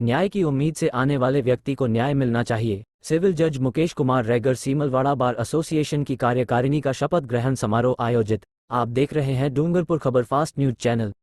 न्याय की उम्मीद से आने वाले व्यक्ति को न्याय मिलना चाहिए। सिविल जज मुकेश कुमार रैगर सीमलवाड़ा बार एसोसिएशन की कार्यकारिणी का शपथ ग्रहण समारोह आयोजित। आप देख रहे हैं डूंगरपुर खबर फास्ट न्यूज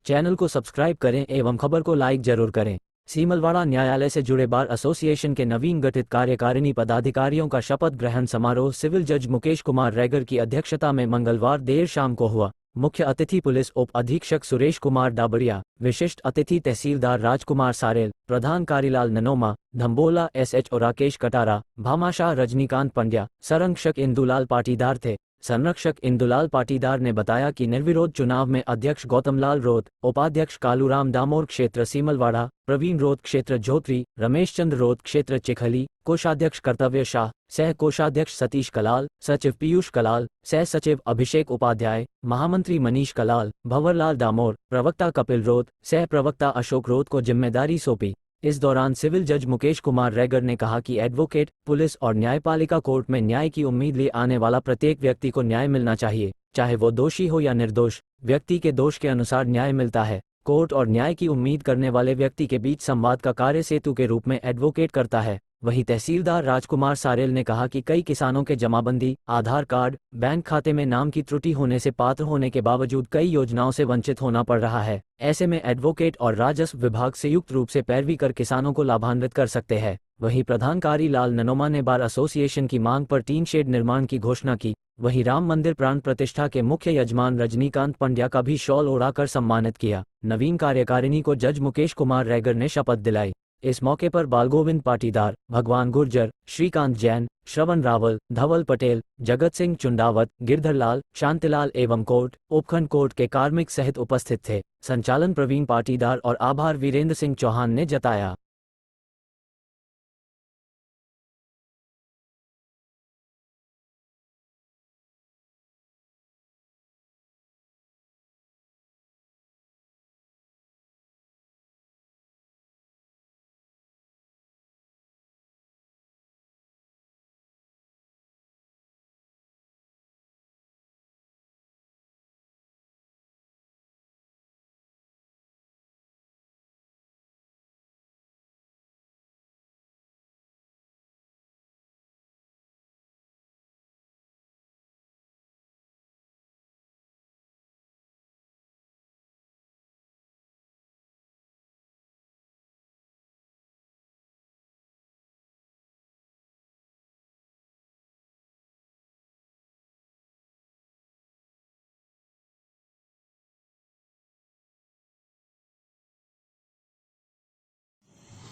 चैनल को सब्सक्राइब करें एवं खबर को लाइक जरूर करें। सीमलवाड़ा न्यायालय से जुड़े बार एसोसिएशन के नवीन गठित कार्यकारिणी पदाधिकारियों का शपथ ग्रहण समारोह सिविल जज मुकेश कुमार रैगर की अध्यक्षता में मंगलवार देर शाम को हुआ। मुख्य अतिथि पुलिस उप अधीक्षक सुरेश कुमार डाबरिया, विशिष्ट अतिथि तहसीलदार राजकुमार सारेल, प्रधान कारीलाल ननोमा, धम्बोला SHO राकेश कटारा, भामाशाह रजनीकांत पंड्या, संरक्षक इंदुलाल पाटीदार थे। संरक्षक इंदुलाल पाटीदार ने बताया कि निर्विरोध चुनाव में अध्यक्ष गौतमलाल रोत, उपाध्यक्ष कालूराम डामोर क्षेत्र सीमलवाड़ा, प्रवीण रोत क्षेत्र झोत्री, रमेश चंद्र रोत क्षेत्र चिखली, कोषाध्यक्ष कर्तव्य शाह, सह कोषाध्यक्ष सतीश कलाल, सचिव पीयूष कलाल, सह सचिव अभिषेक उपाध्याय, महामंत्री मनीष कलाल, भंवरलाल डामोर, प्रवक्ता कपिल रोत, सह प्रवक्ता अशोक रोत को जिम्मेदारी सौंपी। इस दौरान सिविल जज मुकेश कुमार रैगर ने कहा कि एडवोकेट, पुलिस और न्यायपालिका कोर्ट में न्याय की उम्मीद ले आने वाला प्रत्येक व्यक्ति को न्याय मिलना चाहिए, चाहे वो दोषी हो या निर्दोष। व्यक्ति के दोष के अनुसार न्याय मिलता है। कोर्ट और न्याय की उम्मीद करने वाले व्यक्ति के बीच संवाद का कार्य सेतु के रूप में एडवोकेट करता है। वहीं तहसीलदार राजकुमार सारेल ने कहा कि कई किसानों के जमाबंदी, आधार कार्ड, बैंक खाते में नाम की त्रुटि होने से पात्र होने के बावजूद कई योजनाओं से वंचित होना पड़ रहा है। ऐसे में एडवोकेट और राजस्व विभाग संयुक्त रूप से पैरवी कर किसानों को लाभान्वित कर सकते हैं। वहीं प्रधान कारीलाल ननोमा ने बार एसोसिएशन की मांग पर टीन शेड निर्माण की घोषणा की। वहीं राम मंदिर प्राण प्रतिष्ठा के मुख्य यजमान रजनीकांत पंड्या का भी शॉल ओढ़ाकर सम्मानित किया। नवीन कार्यकारिणी को जज मुकेश कुमार रैगर ने शपथ दिलाई। इस मौके पर बालगोविंद पाटीदार, भगवान गुर्जर, श्रीकांत जैन, श्रवण रावल, धवल पटेल, जगत सिंह चुंडावत, गिरधरलाल, शांतिलाल एवं कोर्ट, उपखंड कोर्ट के कार्मिक सहित उपस्थित थे। संचालन प्रवीण पाटीदार और आभार वीरेंद्र सिंह चौहान ने जताया।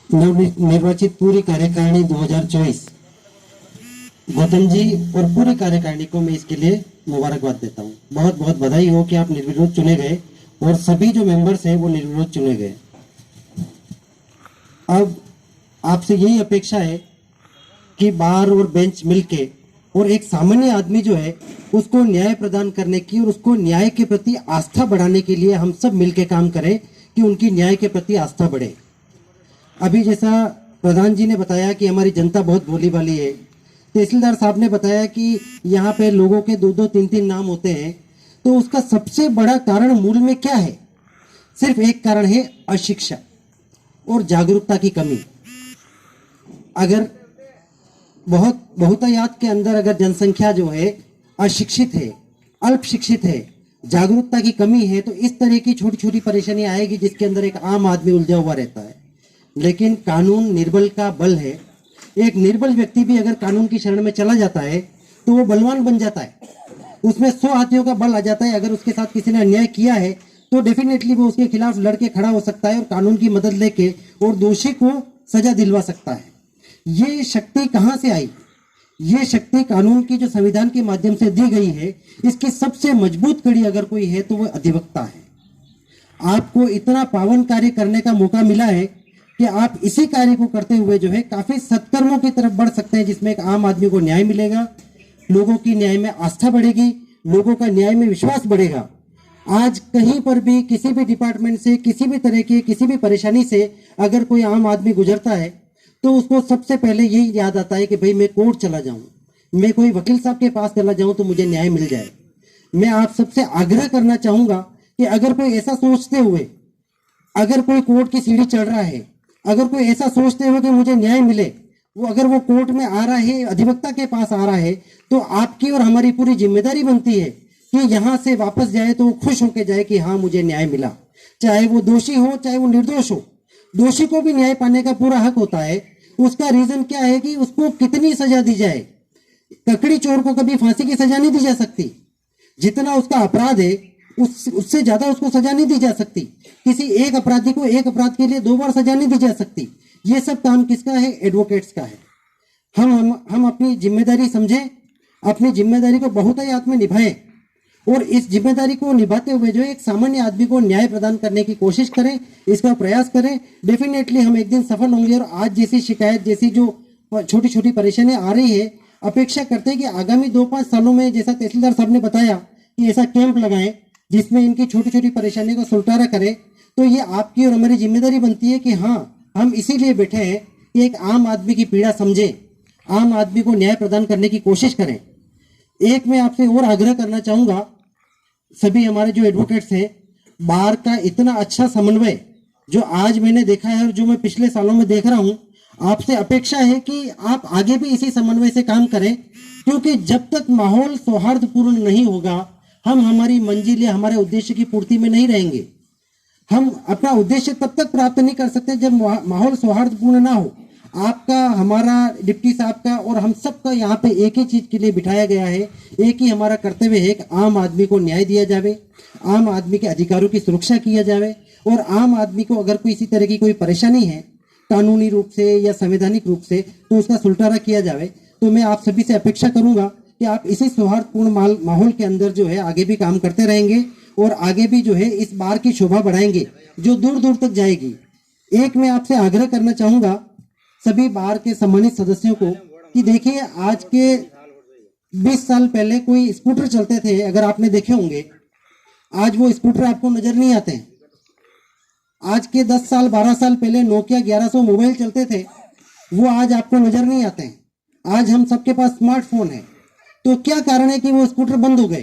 नवनिर्वाचित पूरी कार्यकारिणी 2024 गौतम जी और पूरी कार्यकारिणी को मैं इसके लिए मुबारकबाद देता हूँ। बहुत बहुत बधाई हो कि आप निर्विरोध चुने गए और सभी जो मेंबर्स हैं वो निर्विरोध चुने गए। अब आपसे यही अपेक्षा है कि बार और बेंच मिलके और एक सामान्य आदमी जो है उसको न्याय प्रदान करने की और उसको न्याय के प्रति आस्था बढ़ाने के लिए हम सब मिलके काम करें कि उनकी न्याय के प्रति आस्था बढ़े। अभी जैसा प्रधान जी ने बताया कि हमारी जनता बहुत भोली भाली है, तहसीलदार साहब ने बताया कि यहाँ पे लोगों के 2-2, 3-3 नाम होते हैं, तो उसका सबसे बड़ा कारण मूल में क्या है? सिर्फ एक कारण है, अशिक्षा और जागरूकता की कमी। अगर बहुतायत के अंदर अगर जनसंख्या जो है अशिक्षित है, अल्प शिक्षित है, जागरूकता की कमी है, तो इस तरह की छोटी छोटी परेशानी आएगी जिसके अंदर एक आम आदमी उलझा हुआ रहता है। लेकिन कानून निर्बल का बल है। एक निर्बल व्यक्ति भी अगर कानून की शरण में चला जाता है तो वो बलवान बन जाता है, उसमें 100 हाथियों का बल आ जाता है। अगर उसके साथ किसी ने अन्याय किया है तो डेफिनेटली वो उसके खिलाफ लड़के खड़ा हो सकता है और कानून की मदद लेके और दोषी को सजा दिलवा सकता है। ये शक्ति कहाँ से आई? ये शक्ति कानून की जो संविधान के माध्यम से दी गई है, इसकी सबसे मजबूत कड़ी अगर कोई है तो वो अधिवक्ता है। आपको इतना पावन कार्य करने का मौका मिला है कि आप इसी कार्य को करते हुए जो है काफी सत्कर्मों की तरफ बढ़ सकते हैं, जिसमें एक आम आदमी को न्याय मिलेगा, लोगों की न्याय में आस्था बढ़ेगी, लोगों का न्याय में विश्वास बढ़ेगा। आज कहीं पर भी किसी भी डिपार्टमेंट से किसी भी तरह की किसी भी परेशानी से अगर कोई आम आदमी गुजरता है तो उसको सबसे पहले यही याद आता है कि भाई मैं कोर्ट चला जाऊं, मैं कोई वकील साहब के पास चला जाऊं तो मुझे न्याय मिल जाए। मैं आप सबसे आग्रह करना चाहूंगा कि अगर कोई ऐसा सोचते हुए अगर कोई कोर्ट की सीढ़ी चढ़ रहा है, अगर कोई ऐसा सोचते हो कि मुझे न्याय मिले, वो अगर वो कोर्ट में आ रहा है, अधिवक्ता के पास आ रहा है, तो आपकी और हमारी पूरी जिम्मेदारी बनती है कि यहाँ से वापस जाए तो वो खुश होकर जाए कि हाँ मुझे न्याय मिला, चाहे वो दोषी हो चाहे वो निर्दोष हो। दोषी को भी न्याय पाने का पूरा हक होता है। उसका रीजन क्या है कि उसको कितनी सजा दी जाए। ककड़ी चोर को कभी फांसी की सजा नहीं दी जा सकती, जितना उसका अपराध है उससे ज्यादा उसको सजा नहीं दी जा सकती। किसी एक अपराधी को एक अपराध के लिए 2 बार सजा नहीं दी जा सकती। ये सब काम किसका है? एडवोकेट्स का है। हम अपनी जिम्मेदारी समझें, अपनी जिम्मेदारी को बहुतायत में निभाएं और इस जिम्मेदारी को निभाते हुए जो एक सामान्य आदमी को न्याय प्रदान करने की कोशिश करें, इसका प्रयास करें। डेफिनेटली हम एक दिन सफल होंगे और आज जैसी शिकायत जैसी जो छोटी छोटी परेशानियां आ रही है, अपेक्षा करते हैं कि आगामी 2-5 सालों में जैसा तहसीलदार साहब ने बताया कि ऐसा कैंप लगाएं जिसमें इनकी छोटी छोटी परेशानियों का सुलटारा करें। तो ये आपकी और हमारी जिम्मेदारी बनती है कि हाँ, हम इसीलिए बैठे हैं कि एक आम आदमी की पीड़ा समझें, आम आदमी को न्याय प्रदान करने की कोशिश करें। एक मैं आपसे और आग्रह करना चाहूंगा, सभी हमारे जो एडवोकेट्स हैं, बार का इतना अच्छा समन्वय जो आज मैंने देखा है और जो मैं पिछले सालों में देख रहा हूं, आपसे अपेक्षा है कि आप आगे भी इसी समन्वय से काम करें, क्योंकि जब तक माहौल सौहार्दपूर्ण नहीं होगा, हम हमारी मंजिल या हमारे उद्देश्य की पूर्ति में नहीं रहेंगे। हम अपना उद्देश्य तब तक प्राप्त नहीं कर सकते जब माहौल सौहार्दपूर्ण ना हो। आपका, हमारा, डिप्टी साहब का और हम सब का यहाँ पे एक ही चीज के लिए बिठाया गया है, एक ही हमारा कर्तव्य है कि आम आदमी को न्याय दिया जावे, आम आदमी के अधिकारों की सुरक्षा किया जावे और आम आदमी को अगर कोई इसी तरह की कोई परेशानी है कानूनी रूप से या संवैधानिक रूप से, तो उसका सुलटारा किया जावे। तो मैं आप सभी से अपेक्षा करूंगा कि आप इसी सौहार्दपूर्ण माहौल के अंदर जो है आगे भी काम करते रहेंगे और आगे भी जो है इस बार की शोभा बढ़ाएंगे जो दूर दूर तक जाएगी। एक मैं आपसे आग्रह करना चाहूंगा सभी बार के सम्मानित सदस्यों को कि देखिए, आज के 20 साल पहले कोई स्कूटर चलते थे, अगर आपने देखे होंगे, आज वो स्कूटर आपको नजर नहीं आते हैं। आज के 10 साल 12 साल पहले नोकिया 1100 मोबाइल चलते थे, वो आज आपको नजर नहीं आते हैं। आज हम सबके पास स्मार्टफोन है। तो क्या कारण है कि वो स्कूटर बंद हो गए?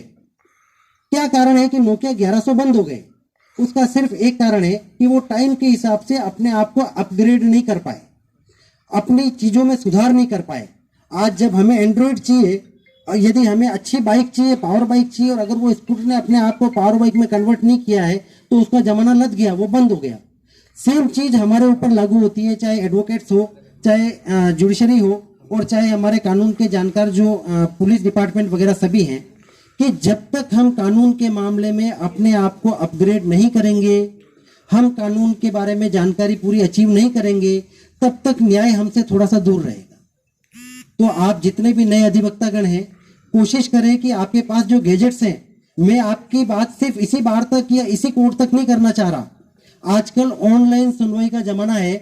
क्या कारण है कि नोकिया 1100 बंद हो गए? उसका सिर्फ एक कारण है कि वो टाइम के हिसाब से अपने आप को अपग्रेड नहीं कर पाए, अपनी चीजों में सुधार नहीं कर पाए। आज जब हमें एंड्रॉइड चाहिए और यदि हमें अच्छी बाइक चाहिए, पावर बाइक चाहिए, और अगर वो स्कूटर ने अपने आप को पावर बाइक में कन्वर्ट नहीं किया है तो उसका जमाना लद गया, वो बंद हो गया। सेम चीज हमारे ऊपर लागू होती है, चाहे एडवोकेट्स हो, चाहे जुडिशरी हो और चाहे हमारे कानून के जानकार जो पुलिस डिपार्टमेंट वगैरह सभी हैं, कि जब तक हम कानून के मामले में अपने आप को अपग्रेड नहीं करेंगे, हम कानून के बारे में जानकारी पूरी अचीव नहीं करेंगे, तब तक न्याय हमसे थोड़ा सा दूर रहेगा। तो आप जितने भी नए अधिवक्तागण हैं, कोशिश करें कि आपके पास जो गैजेट्स हैं, मैं आपकी बात सिर्फ इसी बार तक या इसी कोर्ट तक नहीं करना चाह रहा। आजकल ऑनलाइन सुनवाई का जमाना है,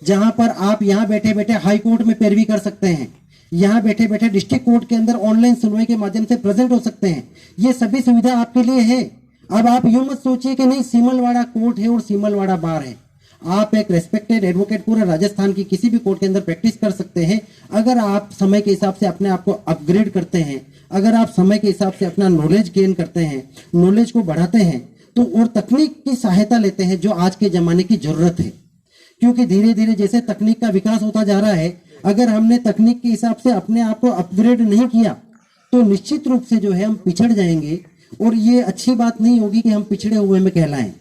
जहां पर आप यहाँ बैठे बैठे हाई कोर्ट में पैरवी कर सकते हैं, यहाँ बैठे बैठे डिस्ट्रिक्ट कोर्ट के अंदर ऑनलाइन सुनवाई के माध्यम से प्रेजेंट हो सकते हैं। ये सभी सुविधा आपके लिए है। अब आप यूं मत सोचिए कि नहीं सीमलवाड़ा कोर्ट है और सीमलवाड़ा बार है। आप एक रेस्पेक्टेड एडवोकेट पूरे राजस्थान की किसी भी कोर्ट के अंदर प्रैक्टिस कर सकते हैं, अगर आप समय के हिसाब से अपने आप को अपग्रेड करते हैं, अगर आप समय के हिसाब से अपना नॉलेज गेन करते हैं, नॉलेज को बढ़ाते हैं, तो और तकनीक की सहायता लेते हैं जो आज के जमाने की जरूरत है। क्योंकि धीरे धीरे जैसे तकनीक का विकास होता जा रहा है, अगर हमने तकनीक के हिसाब से अपने आप को अपग्रेड नहीं किया तो निश्चित रूप से जो है हम पिछड़ जाएंगे और ये अच्छी बात नहीं होगी कि हम पिछड़े हुए में कहलाएं।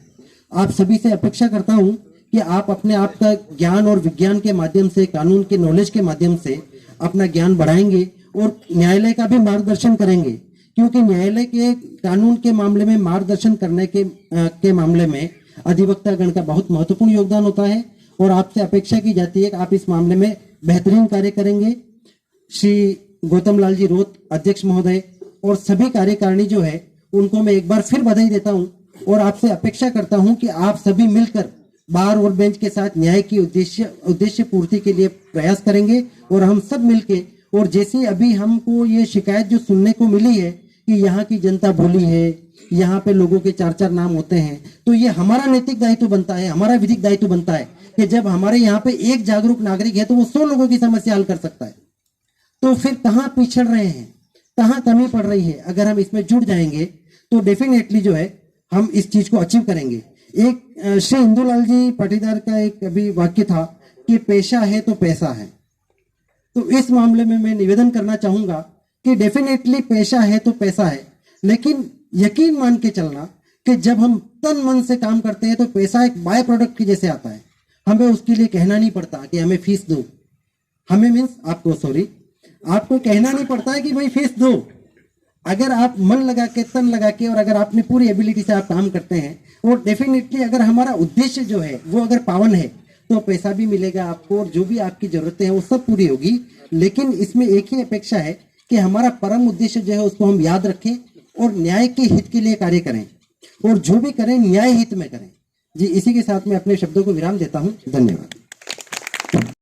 आप सभी से अपेक्षा करता हूं कि आप अपने आप का ज्ञान और विज्ञान के माध्यम से, कानून के नॉलेज के माध्यम से अपना ज्ञान बढ़ाएंगे और न्यायालय का भी मार्गदर्शन करेंगे, क्योंकि न्यायालय के कानून के मामले में मार्गदर्शन करने के मामले में अधिवक्तागण का बहुत महत्वपूर्ण योगदान होता है और आपसे अपेक्षा की जाती है कि आप इस मामले में बेहतरीन कार्य करेंगे। श्री गौतम लाल जी रोत अध्यक्ष महोदय और सभी कार्यकारिणी जो है उनको मैं एक बार फिर बधाई देता हूं और आपसे अपेक्षा करता हूं कि आप सभी मिलकर बार और बेंच के साथ न्याय की उद्देश्य पूर्ति के लिए प्रयास करेंगे और हम सब मिलके, और जैसे अभी हमको ये शिकायत जो सुनने को मिली है कि यहाँ की जनता भोली है, यहाँ पे लोगों के 4-4 नाम होते हैं, तो ये हमारा नैतिक दायित्व बनता है, हमारा विधिक दायित्व बनता है कि जब हमारे यहाँ पे एक जागरूक नागरिक है तो वो 100 लोगों की समस्या हल कर सकता है। तो फिर कहाँ पिछड़ रहे हैं, कहाँ कमी पड़ रही है, अगर हम इसमें जुड़ जाएंगे तो डेफिनेटली जो है हम इस चीज को अचीव करेंगे। एक श्री इंदुलाल जी पाटीदार का एक अभी वाक्य था कि पेशा है तो पैसा है। तो इस मामले में मैं निवेदन करना चाहूंगा कि डेफिनेटली पेशा है तो पैसा है, लेकिन यकीन मान के चलना कि जब हम तन मन से काम करते हैं तो पैसा एक बाय प्रोडक्ट के जैसे आता है। हमें उसके लिए कहना नहीं पड़ता कि हमें फीस दो, आपको कहना नहीं पड़ता है कि भाई फीस दो। अगर आप मन लगा के, तन लगा के, और अगर आपने पूरी एबिलिटी से आप काम करते हैं, और डेफिनेटली अगर हमारा उद्देश्य जो है वो अगर पावन है तो पैसा भी मिलेगा आपको, और जो भी आपकी जरूरतें हैं वो सब पूरी होगी। लेकिन इसमें एक ही अपेक्षा है कि हमारा परम उद्देश्य जो है उसको हम याद रखें और न्याय के हित के लिए कार्य करें, और जो भी करें न्याय हित में करें। जी, इसी के साथ मैं अपने शब्दों को विराम देता हूं। धन्यवाद।